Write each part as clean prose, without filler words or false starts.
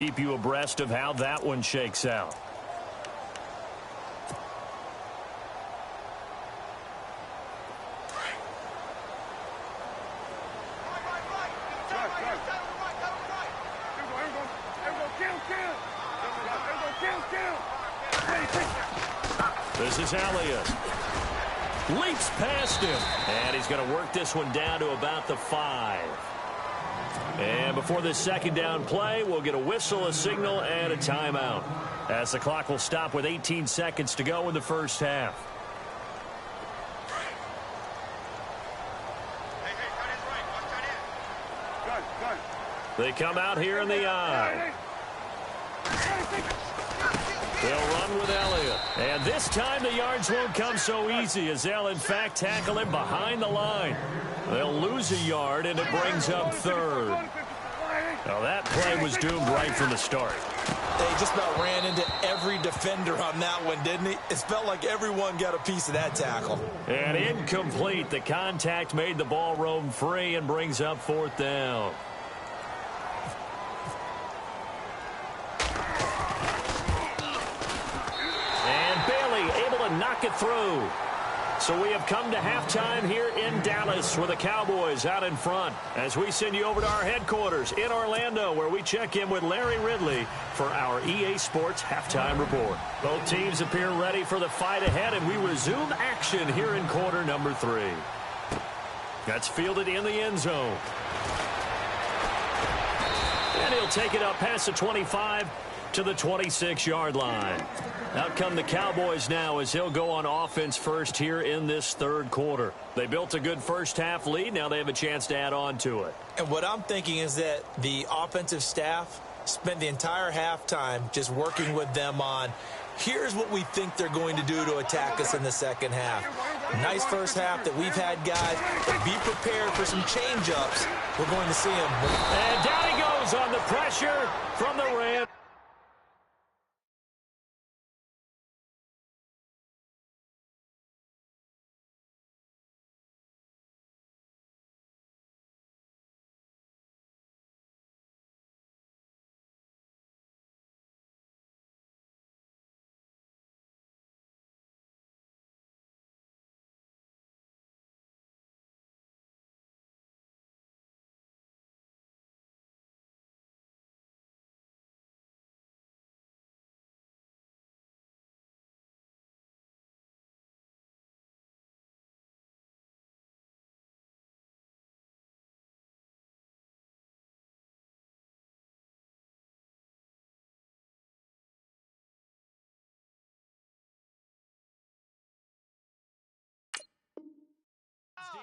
Keep you abreast of how that one shakes out. This is Elliott. Leaps past him. And he's going to work this one down to about the 5. And before this second down play, we'll get a whistle, a signal, and a timeout, as the clock will stop with 18 seconds to go in the first half. They come out here in the I. They'll run with Elliott. And this time the yards won't come so easy, as they'll in fact tackle him behind the line. They'll lose a yard, and it brings up third. Now that play was doomed right from the start. They just about ran into every defender on that one, didn't he? It felt like everyone got a piece of that tackle. And incomplete. The contact made the ball roam free and brings up fourth down. And Bailey able to knock it through. So we have come to halftime here in Dallas with the Cowboys out in front as we send you over to our headquarters in Orlando, where we check in with Larry Ridley for our EA Sports Halftime Report. Both teams appear ready for the fight ahead, and we resume action here in quarter number 3. That's fielded in the end zone. And he'll take it up past the 25 to the 26-yard line. Out come the Cowboys now as he'll go on offense first here in this third quarter. They built a good first-half lead. Now they have a chance to add on to it. And what I'm thinking is that the offensive staff spent the entire halftime just working with them on, here's what we think they're going to do to attack us in the second half. Nice first half that we've had, guys, but be prepared for some change-ups. We're going to see them. And down he goes on the pressure from the Rams.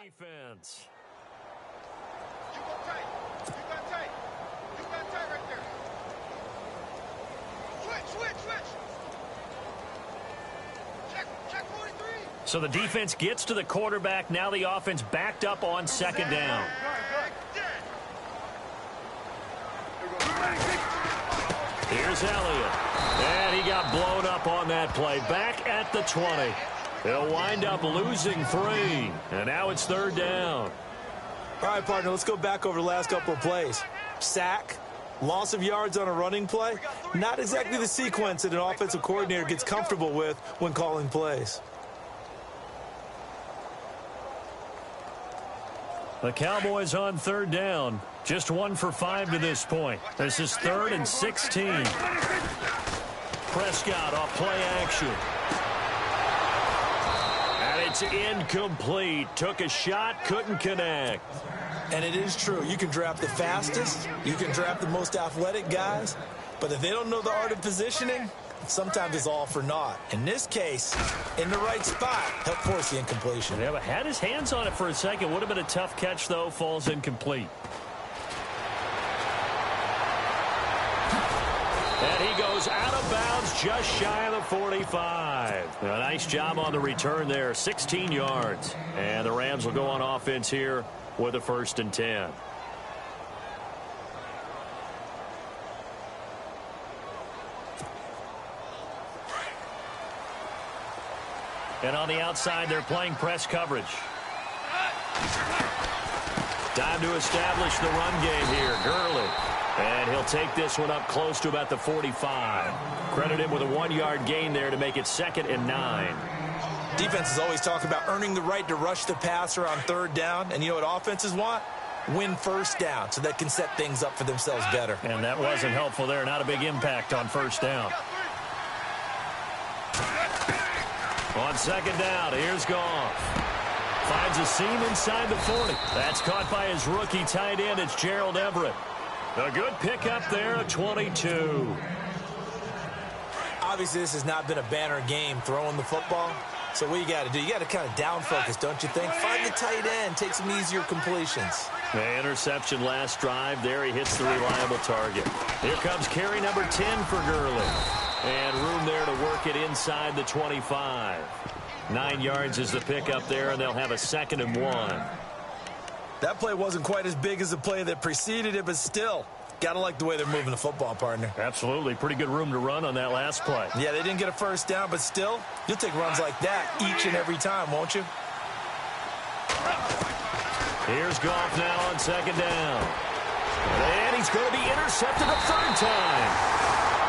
Defense. You go tight. You got tight. You got tight right there. Switch. Check 43. So the defense gets to the quarterback. Now the offense backed up on second down. Here's Elliott. And he got blown up on that play. Back at the 20. They'll wind up losing 3. And now it's third down. All right, partner, let's go back over the last couple of plays. Sack, loss of yards on a running play. Not exactly the sequence that an offensive coordinator gets comfortable with when calling plays. The Cowboys on third down. Just 1 for 5 to this point. This is 3rd and 16. Prescott off play action. It's incomplete. Took a shot, couldn't connect. And it is true. You can draft the fastest. You can draft the most athletic guys. But if they don't know the art of positioning, sometimes it's all for naught. In this case, in the right spot, help force the incompletion. Yeah, but had his hands on it for a second. Would have been a tough catch, though. Falls incomplete. And he goes out of bounds just shy of the 45. A nice job on the return there, 16 yards. And the Rams will go on offense here with a 1st and 10. And on the outside, they're playing press coverage. Time to establish the run game here. Gurley. And he'll take this one up close to about the 45. Credit him with a 1-yard gain there to make it 2nd and 9. Defenses always talk about earning the right to rush the passer on 3rd down. And you know what offenses want? Win 1st down so they can set things up for themselves better. And that wasn't helpful there. Not a big impact on 1st down. On 2nd down, here's Goff. Finds a seam inside the 40. That's caught by his rookie tight end. It's Gerald Everett. A good pickup there at 22. Obviously, this has not been a banner game throwing the football. So what you got to do? You got to kind of down focus, don't you think? Find the tight end. Take some easier completions. The interception last drive. There he hits the reliable target. Here comes carry number 10 for Gurley. And room there to work it inside the 25. 9 yards is the pickup there, and they'll have a 2nd and 1. That play wasn't quite as big as the play that preceded it, but still, got to like the way they're moving the football, partner. Absolutely. Pretty good room to run on that last play. Yeah, they didn't get a 1st down, but still, you'll take runs like that each and every time, won't you? Here's Goff now on 2nd down. And he's going to be intercepted a 3rd time.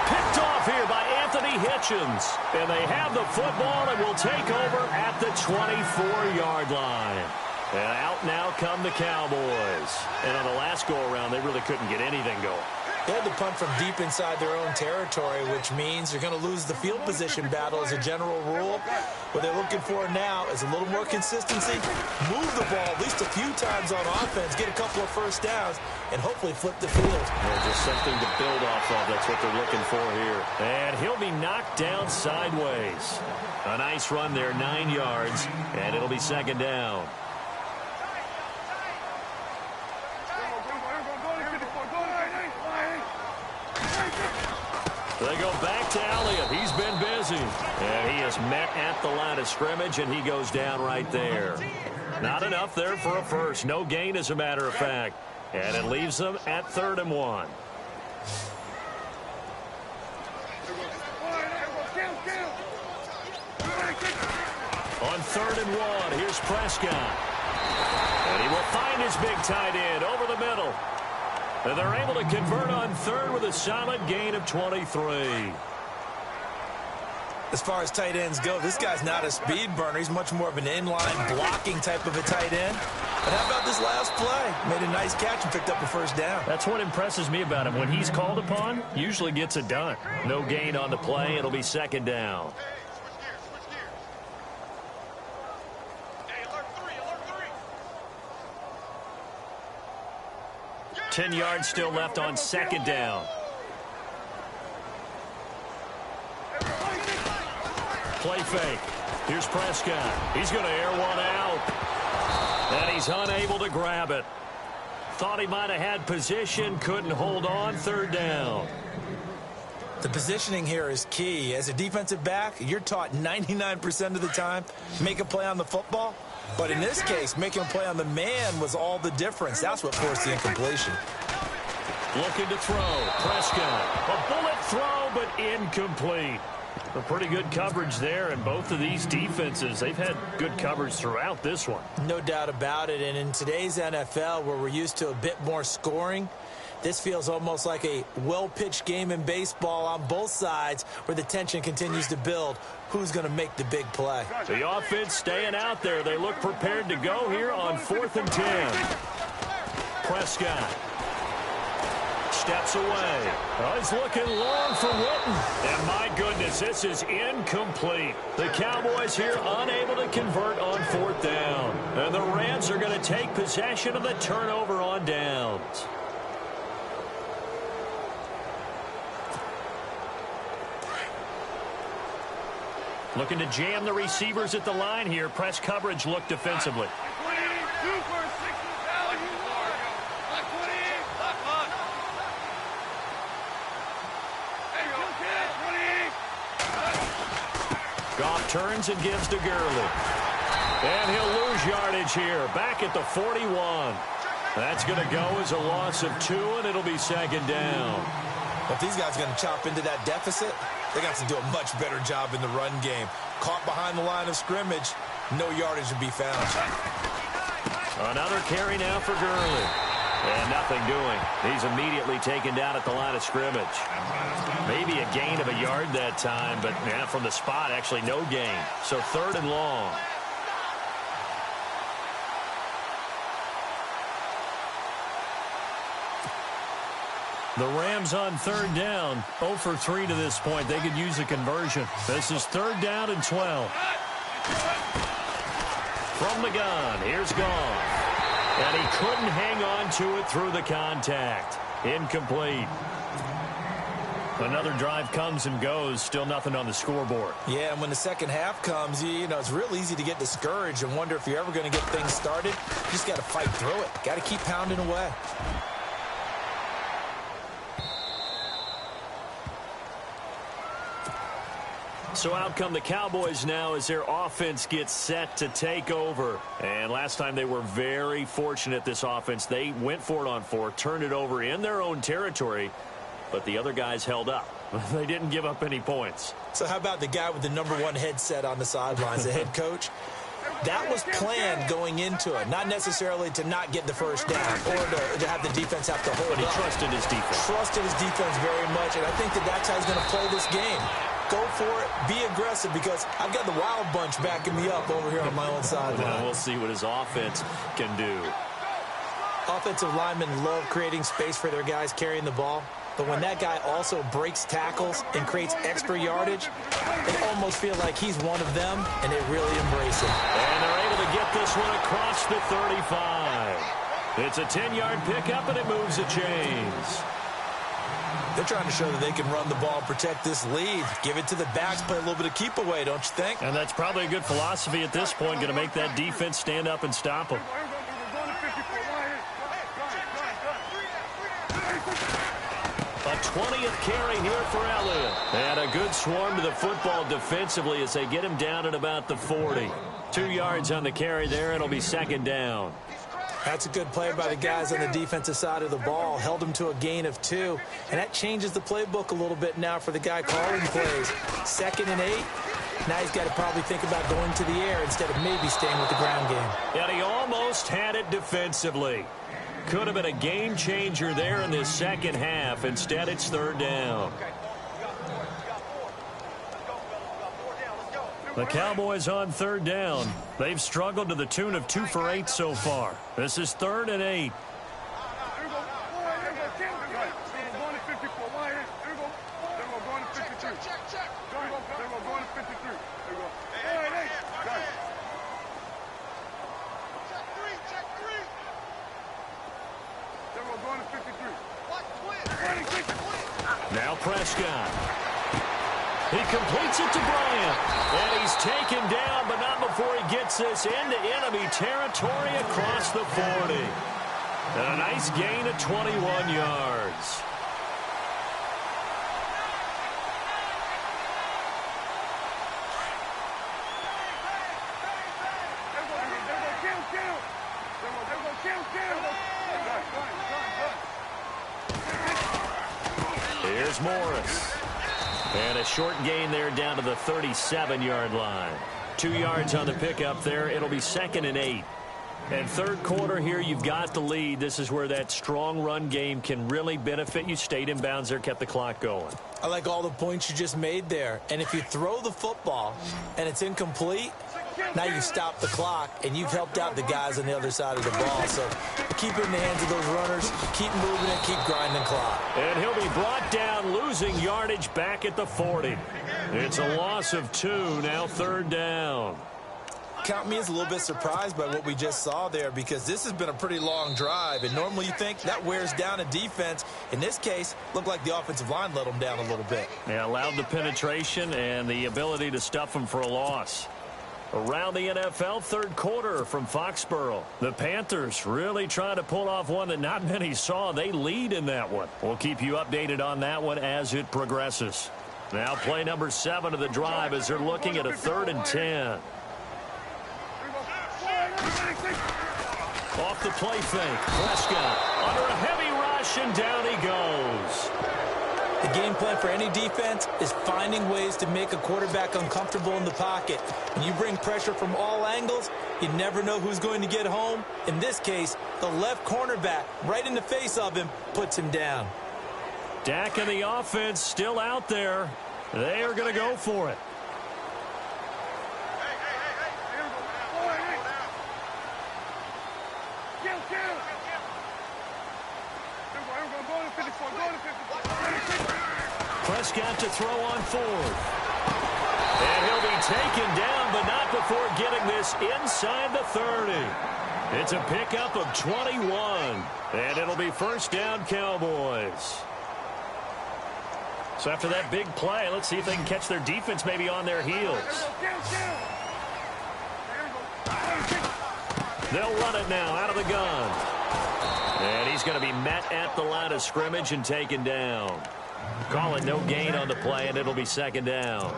Picked off here by Anthony Hitchens. And they have the football and will take over at the 24-yard line. And out now come the Cowboys. And on the last go-around, they really couldn't get anything going. They had to punt from deep inside their own territory, which means you're going to lose the field position battle as a general rule. What they're looking for now is a little more consistency, move the ball at least a few times on offense, get a couple of 1st downs, and hopefully flip the field. Yeah, just something to build off of. That's what they're looking for here. And he'll be knocked down sideways. A nice run there, 9 yards, and it'll be 2nd down. They go back to Elliott. He's been busy. And he is met at the line of scrimmage, and he goes down right there. Not enough there for a first. No gain, as a matter of fact. And it leaves them at 3rd and 1. On 3rd and 1, here's Prescott. And he will find his big tight end over the middle. And they're able to convert on 3rd with a solid gain of 23. As far as tight ends go, this guy's not a speed burner. He's much more of an inline blocking type of a tight end. But how about this last play? Made a nice catch and picked up a 1st down. That's what impresses me about him. When he's called upon, usually gets it done. No gain on the play. It'll be 2nd down. 10 yards still left on 2nd down. Play fake. Here's Prescott. He's going to air one out. And he's unable to grab it. Thought he might have had position. Couldn't hold on. 3rd down. The positioning here is key. As a defensive back, you're taught 99% of the time, make a play on the football. But in this case, making a play on the man was all the difference. That's what forced the incompletion. Looking to throw. Prescott. A bullet throw, but incomplete. A pretty good coverage there, and both of these defenses, they've had good coverage throughout this one. No doubt about it. And in today's NFL, where we're used to a bit more scoring, this feels almost like a well-pitched game in baseball on both sides where the tension continues to build. Who's going to make the big play? The offense staying out there. They look prepared to go here on 4th and 10. Prescott steps away. Oh, he's looking long for Witten. And my goodness, this is incomplete. The Cowboys here unable to convert on 4th down. And the Rams are going to take possession of the turnover on downs. Looking to jam the receivers at the line here. Press coverage look defensively. Goff turns and gives to Gurley. And he'll lose yardage here. Back at the 41. That's going to go as a loss of 2, and it'll be 2nd down. If these guys are going to chop into that deficit, they got to do a much better job in the run game. Caught behind the line of scrimmage, no yardage to be found. Another carry now for Gurley. And nothing doing. He's immediately taken down at the line of scrimmage. Maybe a gain of a yard that time, but from the spot, actually no gain. So 3rd and long. The Rams on 3rd down. 0 for 3 to this point. They could use a conversion. This is 3rd down and 12. From the gun, here's Goff. And he couldn't hang on to it through the contact. Incomplete. Another drive comes and goes. Still nothing on the scoreboard. Yeah, and when the second half comes, you know, it's real easy to get discouraged and wonder if you're ever going to get things started. You just got to fight through it. Got to keep pounding away. So out come the Cowboys now as their offense gets set to take over. And last time they were very fortunate, this offense. They went for it on 4, turned it over in their own territory, but the other guys held up. They didn't give up any points. So how about the guy with the #1 headset on the sidelines, the head coach? That was planned going into it, not necessarily to not get the first down or to have the defense have to hold up. But he trusted his defense. Trusted his defense very much, and I think that's how he's going to play this game. Go for it. Be aggressive because I've got the wild bunch backing me up over here on my own sideline. We'll see what his offense can do. Offensive linemen love creating space for their guys carrying the ball. But when that guy also breaks tackles and creates extra yardage, they almost feel like he's one of them, and they really embrace it. And they're able to get this one across the 35. It's a 10-yard pickup, and it moves the chains. They're trying to show that they can run the ball, protect this lead, give it to the backs, play a little bit of keep away, don't you think? And that's probably a good philosophy at this point, going to make that defense stand up and stop them. A 20th carry here for Elliott. And a good swarm to the football defensively as they get him down at about the 40. 2 yards on the carry there. It'll be 2nd down. That's a good play by the guys on the defensive side of the ball. Held him to a gain of 2. And that changes the playbook a little bit now for the guy calling plays. 2nd and 8. Now he's got to probably think about going to the air instead of maybe staying with the ground game. And he almost had it defensively. Could have been a game changer there in this second half. Instead, it's 3rd down. The Cowboys on 3rd down. They've struggled to the tune of 2 for 8 so far. This is 3rd and 8. Now Prescott. He completes it to Bryant. And he's taken down, but not before he gets this into enemy territory across the 40. And a nice gain of 21 yards. Here's Morris. And a short gain there down to the 37-yard line. 2 yards on the pickup there. It'll be 2nd and 8. And 3rd quarter here, you've got the lead. This is where that strong run game can really benefit you. Stayed in bounds there, kept the clock going. I like all the points you just made there. And if you throw the football and it's incomplete, now you stop the clock, and you've helped out the guys on the other side of the ball. So keep it in the hands of those runners, keep moving it, keep grinding clock. And he'll be brought down, losing yardage back at the 40. It's a loss of 2, now 3rd down. Count me as a little bit surprised by what we just saw there because this has been a pretty long drive, and normally you think that wears down a defense. In this case, looked like the offensive line let them down a little bit. Yeah, allowed the penetration and the ability to stuff them for a loss. Around the NFL, 3rd quarter from Foxborough. The Panthers really trying to pull off one that not many saw. They lead in that one. We'll keep you updated on that one as it progresses. Now play number 7 of the drive as they're looking at a 3rd and 10. Off the play fake. Prescott under a heavy rush, and down he goes. The game plan for any defense is finding ways to make a quarterback uncomfortable in the pocket. When you bring pressure from all angles, you never know who's going to get home. In this case, the left cornerback, right in the face of him, puts him down. Dak and the offense still out there. They are going to go for it. Prescott to throw on fourth. And he'll be taken down, but not before getting this inside the 30. It's a pickup of 21. And it'll be first down, Cowboys. So after that big play, let's see if they can catch their defense maybe on their heels. They'll run it now out of the gun. And he's going to be met at the line of scrimmage and taken down. Call it no gain on the play, and it'll be second down.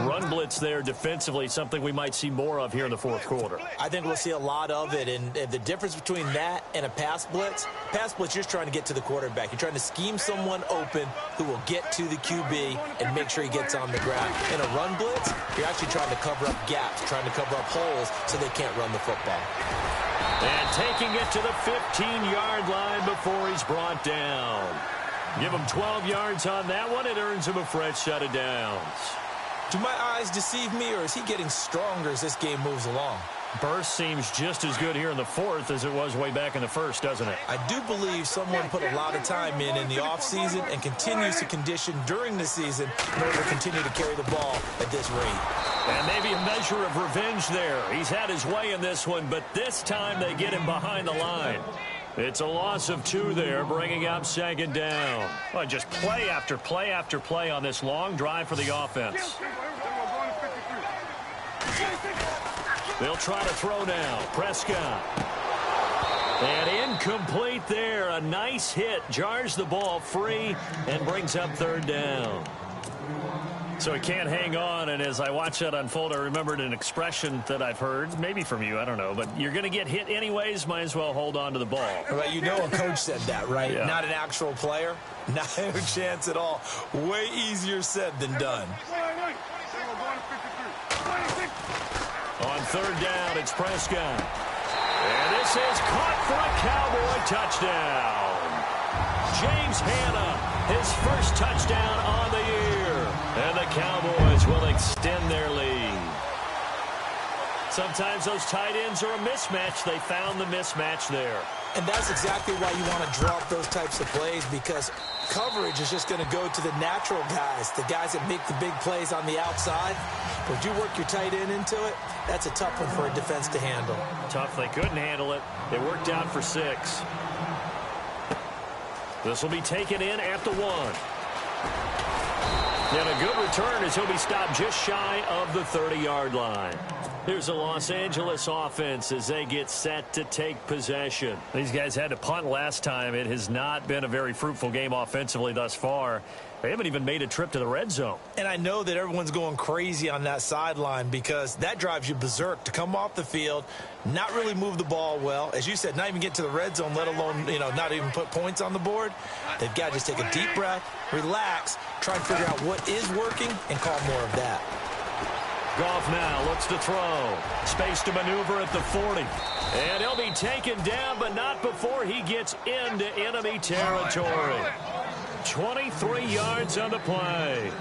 Run blitz there defensively, something we might see more of here in the fourth quarter. I think we'll see a lot of it, and the difference between that and a pass blitz, you're just trying to get to the quarterback. You're trying to scheme someone open who will get to the QB and make sure he gets on the ground. In a run blitz, you're actually trying to cover up gaps, trying to cover up holes so they can't run the football. And taking it to the 15-yard line before he's brought down. Give him 12 yards on that one. It earns him a fresh set of downs. Do my eyes deceive me, or is he getting stronger as this game moves along? Burst seems just as good here in the fourth as it was way back in the first, doesn't it? I do believe someone put a lot of time in the offseason and continues to condition during the season in order to continue to carry the ball at this rate. And maybe a measure of revenge there. He's had his way in this one, but this time they get him behind the line. It's a loss of 2 there, bringing up second down. Well, just play after play after play on this long drive for the offense. They'll try to throw now. Prescott. And incomplete there. A nice hit. Jars the ball free and brings up third down. So he can't hang on, and as I watch that unfold, I remembered an expression that I've heard, maybe from you, I don't know, but you're going to get hit anyways, might as well hold on to the ball. Right, you know a coach said that, right? Yeah. Not an actual player. Not a chance at all. Way easier said than done. On third down, it's Prescott. And this is caught for a Cowboy touchdown. James Hanna, his first touchdown on the year. And the Cowboys will extend their lead. Sometimes those tight ends are a mismatch. They found the mismatch there. And that's exactly why you want to drop those types of plays, because coverage is just going to go to the natural guys, the guys that make the big plays on the outside. But if you work your tight end into it, that's a tough one for a defense to handle. Tough. They couldn't handle it. It worked out for 6. This will be taken in at the 1. And a good return as he'll be stopped just shy of the 30-yard line. Here's the Los Angeles offense as they get set to take possession. These guys had to punt last time. It has not been a very fruitful game offensively thus far. They haven't even made a trip to the red zone. And I know that everyone's going crazy on that sideline because that drives you berserk to come off the field, not really move the ball well. As you said, not even get to the red zone, let alone, not even put points on the board. They've got to just take a deep breath, relax, try and figure out what is working, and call more of that. Goff now looks to throw. Space to maneuver at the 40. And he'll be taken down, but not before he gets into enemy territory. 23 yards on the play.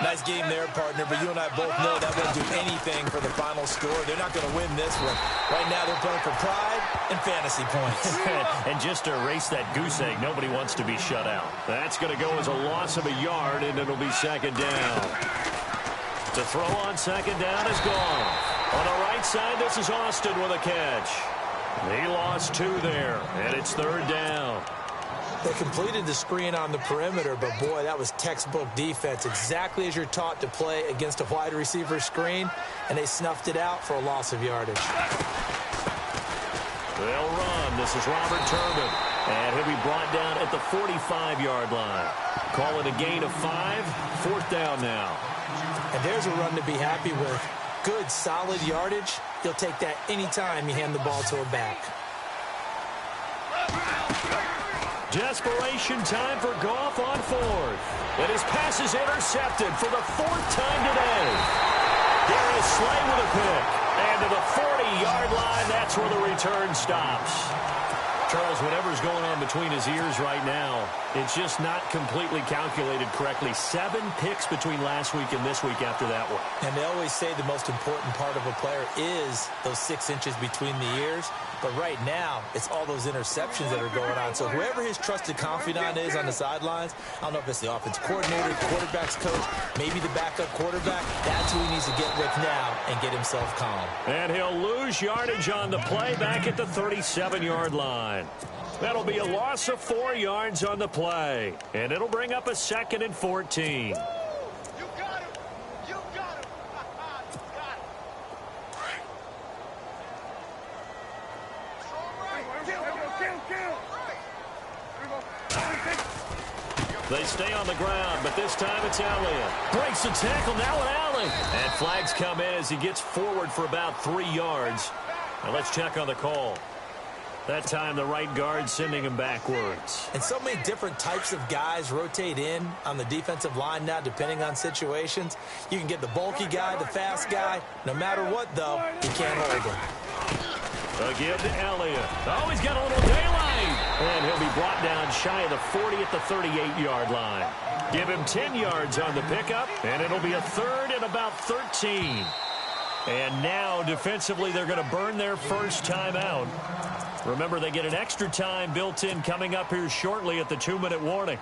Nice game there, partner, but you and I both know that won't do anything for the final score. They're not going to win this one. Right now they're playing for pride and fantasy points. And just to erase that goose egg, nobody wants to be shut out. That's going to go as a loss of a yard, and it'll be second down. To throw on second down is gone. On the right side, this is Austin with a catch. He lost 2 there, and it's third down. They completed the screen on the perimeter, but boy, that was textbook defense, exactly as you're taught to play against a wide receiver screen, and they snuffed it out for a loss of yardage. They'll run. This is Robert Turbin, and he'll be brought down at the 45-yard line. Call it a gain of 5, fourth down now. And there's a run to be happy with. Good, solid yardage. You'll take that anytime you hand the ball to a back. Desperation time for Goff on fourth. And his pass is intercepted for the fourth time today. Darius Slay with a pick. And to the 40-yard line, that's where the return stops. Charles, whatever's going on between his ears right now, it's just not completely calculated correctly. 7 picks between last week and this week after that one. And they always say the most important part of a player is those 6 inches between the ears. But right now, it's all those interceptions that are going on. So whoever his trusted confidant is on the sidelines, I don't know if it's the offense coordinator, quarterback's coach, maybe the backup quarterback, that's who he needs to get with now and get himself calm. And he'll lose yardage on the play back at the 37-yard line. That'll be a loss of 4 yards on the play. And it'll bring up a 2nd and 14. You got him. You got him. You got him. They stay on the ground, but this time it's Elliott. Breaks the tackle, now an alley. And flags come in as he gets forward for about 3 yards. Now let's check on the call. That time the right guard sending him backwards. And so many different types of guys rotate in on the defensive line now depending on situations. You can get the bulky guy, the fast guy. No matter what, though, you can't hold him. Again to Elliott. Oh, he's got a little daylight. And he'll be brought down shy of the 40 at the 38-yard line. Give him 10 yards on the pickup, and it'll be a 3rd and about 13. And now, defensively, they're going to burn their first timeout. Remember, they get an extra time built in coming up here shortly at the 2-minute warning.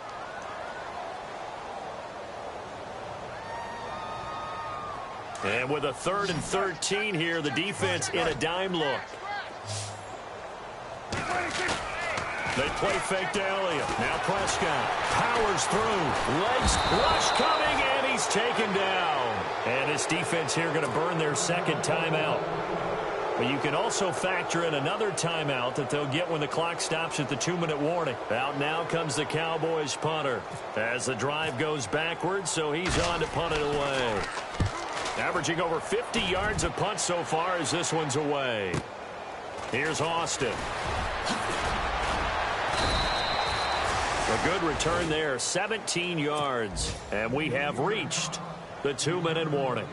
And with a 3rd and 13 here, the defense in a dime look. They play fake to Elliott. Now Prescott powers through. Legs rush coming, and he's taken down. And this defense here going to burn their 2nd timeout. But you can also factor in another timeout that they'll get when the clock stops at the 2-minute warning. Out now comes the Cowboys punter as the drive goes backwards, so he's on to punt it away. Averaging over 50 yards of punt so far as this one's away. Here's Austin. A good return there, 17 yards. And we have reached the 2-minute warning.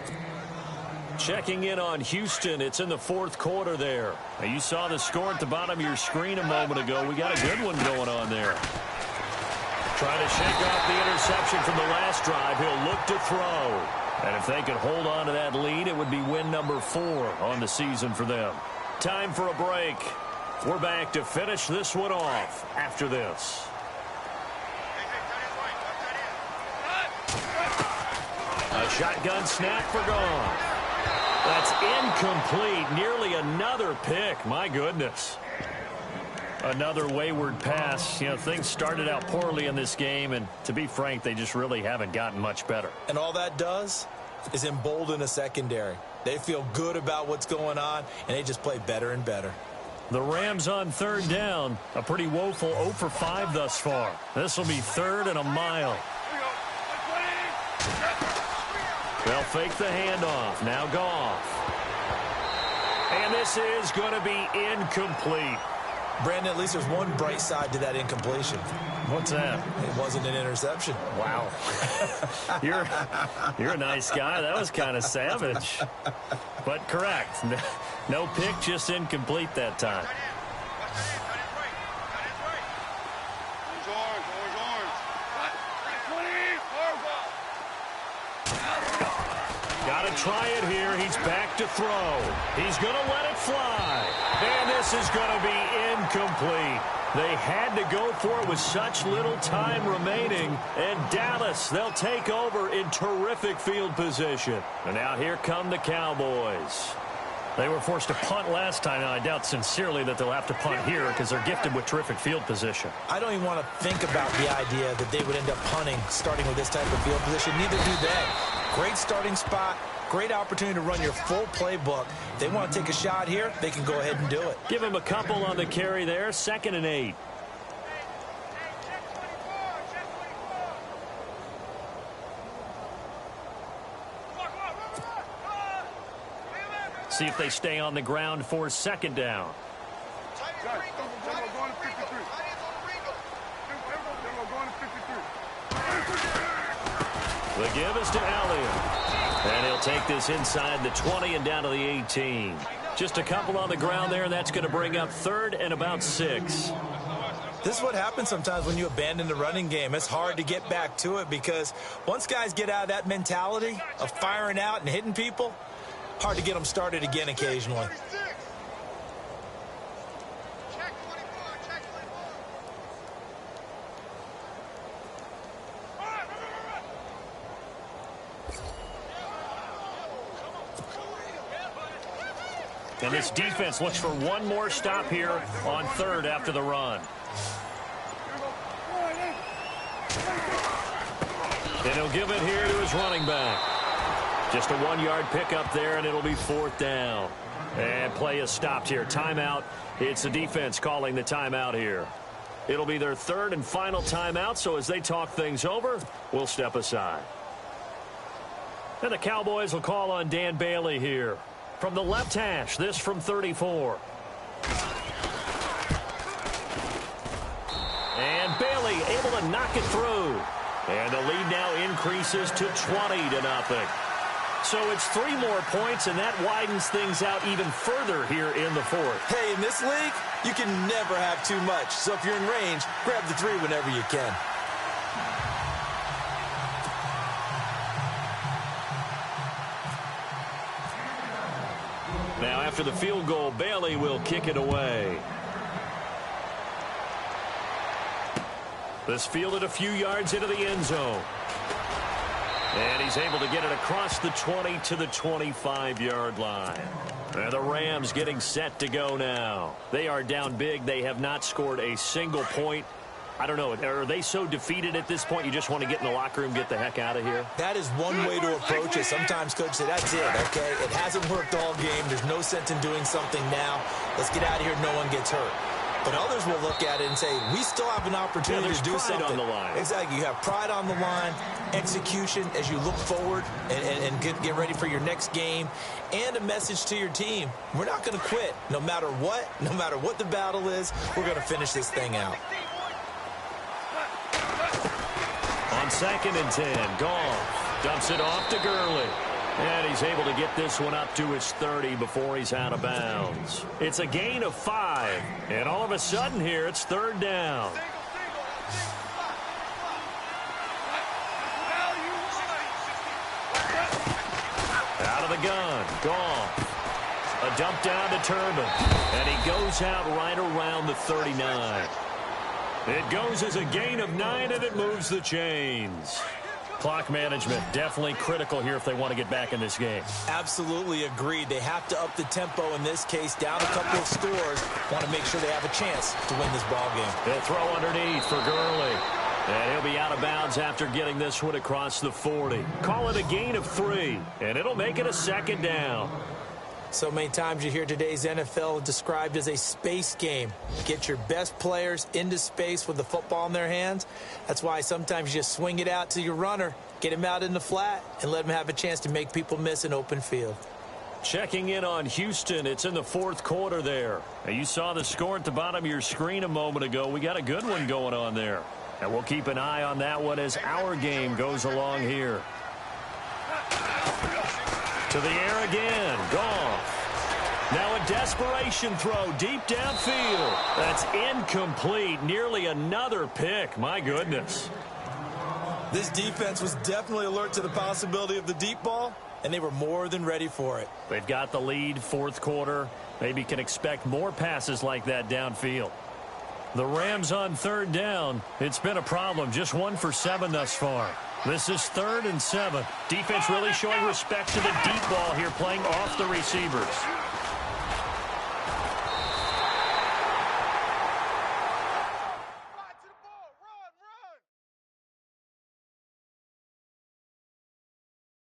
Checking in on Houston, it's in the 4th quarter there. Now, you saw the score at the bottom of your screen a moment ago. We got a good one going on there. Trying to shake off the interception from the last drive. He'll look to throw. And if they could hold on to that lead, it would be win number 4 on the season for them. Time for a break. We're back to finish this one off after this. A shotgun snap for Goff. That's incomplete. Nearly another pick. My goodness. Another wayward pass. You know, things started out poorly in this game, and to be frank, they just really haven't gotten much better. And all that does is embolden a secondary. They feel good about what's going on, and they just play better and better. The Rams on 3rd down. A pretty woeful 0 for 5 thus far. This will be 3rd and a mile. They'll fake the handoff. Now Goff. And this is going to be incomplete. Brandon, at least there's one bright side to that incompletion. What's that? It wasn't an interception. Wow. You're a nice guy. That was kind of savage. But correct. No pick, just incomplete that time. Got to try it here. He's back to throw. He's going to let it fly. And this is going to be incomplete. They had to go for it with such little time remaining. And Dallas, they'll take over in terrific field position. And now here come the Cowboys. They were forced to punt last time, and I doubt sincerely that they'll have to punt here because they're gifted with terrific field position. I don't even want to think about the idea that they would end up punting starting with this type of field position. Neither do they. Great starting spot, great opportunity to run your full playbook. If they want to take a shot here, they can go ahead and do it. Give him a couple on the carry there, 2nd and 8. See if they stay on the ground for 2nd down. The give is to Elliott. And he'll take this inside the 20 and down to the 18. Just a couple on the ground there, and that's going to bring up 3rd and about 6. This is what happens sometimes when you abandon the running game. It's hard to get back to it because once guys get out of that mentality of firing out and hitting people, hard to get them started again occasionally. And this defense looks for one more stop here on 3rd after the run. And he'll give it here to his running back. Just a 1-yard pickup there, and it'll be 4th down. And play is stopped here. Timeout. It's the defense calling the timeout here. It'll be their 3rd and final timeout, so as they talk things over, we'll step aside. And the Cowboys will call on Dan Bailey here. From the left hash, this from 34. And Bailey able to knock it through. And the lead now increases to 20-0. So it's 3 more points, and that widens things out even further here in the 4th. Hey, in this league, you can never have too much. So if you're in range, grab the 3 whenever you can. Now, after the field goal, Bailey will kick it away. This fielded a few yards into the end zone. And he's able to get it across the 20 to the 25-yard line. And the Rams getting set to go now. They are down big. They have not scored a single point. I don't know. Are they so defeated at this point you just want to get in the locker room, get the heck out of here? That is one way to approach it. Sometimes coach say, that's it, okay? It hasn't worked all game. There's no sense in doing something now. Let's get out of here. No one gets hurt. But others will look at it and say, we still have an opportunity to do something. On the line. Exactly. You have pride on the line, execution as you look forward and get ready for your next game, and a message to your team. We're not going to quit no matter what the battle is. We're going to finish this thing out. On 2nd and 10, Goff dumps it off to Gurley. And he's able to get this one up to his 30 before he's out of bounds. It's a gain of 5. And all of a sudden here, it's 3rd down. Out of the gun, Goff. A dump down to Turbin. And he goes out right around the 39. It goes as a gain of 9, and it moves the chains. Clock management definitely critical here if they want to get back in this game. Absolutely agreed. They have to up the tempo in this case, down a couple of scores. Want to make sure they have a chance to win this ball game. They'll throw underneath for Gurley. And he'll be out of bounds after getting this one across the 40. Call it a gain of 3, and it'll make it a 2nd down. So many times you hear today's NFL described as a space game. Get your best players into space with the football in their hands. That's why sometimes you just swing it out to your runner, get him out in the flat, and let him have a chance to make people miss an open field. Checking in on Houston, it's in the 4th quarter there. Now, you saw the score at the bottom of your screen a moment ago. We got a good one going on there. And we'll keep an eye on that one as our game goes along here. To the air again, Goff. Now a desperation throw deep downfield. That's incomplete. Nearly another pick. My goodness. This defense was definitely alert to the possibility of the deep ball, and they were more than ready for it. They've got the lead, 4th quarter. Maybe can expect more passes like that downfield. The Rams on 3rd down. It's been a problem. Just 1 for 7 thus far. This is 3rd and 7. Defense really showing respect to the deep ball here, playing off the receivers.